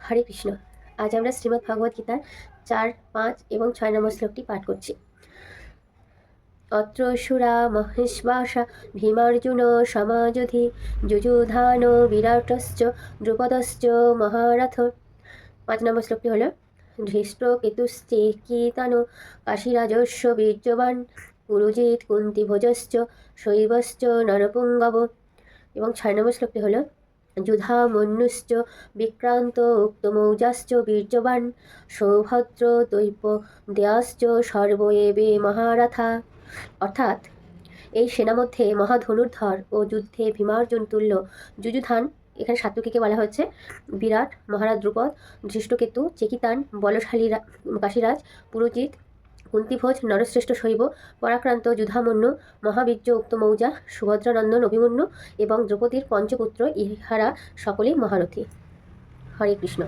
হরে কৃষ্ণ। আজ আমরা শ্রীমদ্ ভগবদ গীতার 4, 5 এবং 6 নম্বর শ্লোকটি পাঠ করছি। অত্র সুরা মহেশ্বাসা ভীমার্জুন সমাযুধি যুযুধান বিরাটশ্চ দ্রুপদশ্চ মহারথ। 5 নম্বর শ্লোকটি হল ধৃষ্ট কেতুশ্চেকিতান কাশীরাজস্য বীর্যবান পুরুজিৎ কুন্তিভোজশ্চ শৈবশ্চ নরপুঙ্গব। এবং 6 নম্বর শ্লোকটি হল যুধা মন্যুশ্চ বিক্রান্ত উক্তমৌজাশ্চ বীর্যবান সৌভদ্র দৈপ দেয়াশ্চ সর্ব এবে মহারথা। অর্থাৎ এই সেনা মধ্যে মহাধনুর্ধর ও যুদ্ধে ভীমার্জুন তুল্য যুযুধান, এখানে সাত্যকীকে বলা হচ্ছে, বিরাট মহারাজ দ্রুপদ, ধৃষ্টকেতু, চেকিতান বলশালী কাশীরাজ, পুরোজিৎ, কুন্তিভোজ নরশ্রেষ্ঠ শৈব, পরাক্রান্ত যুধামন্যু, মহাবীর্য উক্ত মৌজা, সুভদ্রানন্দন অভিমন্যু এবং দ্রৌপদীর পঞ্চপুত্র, ইহারা সকলেই মহারথী। হরে কৃষ্ণ।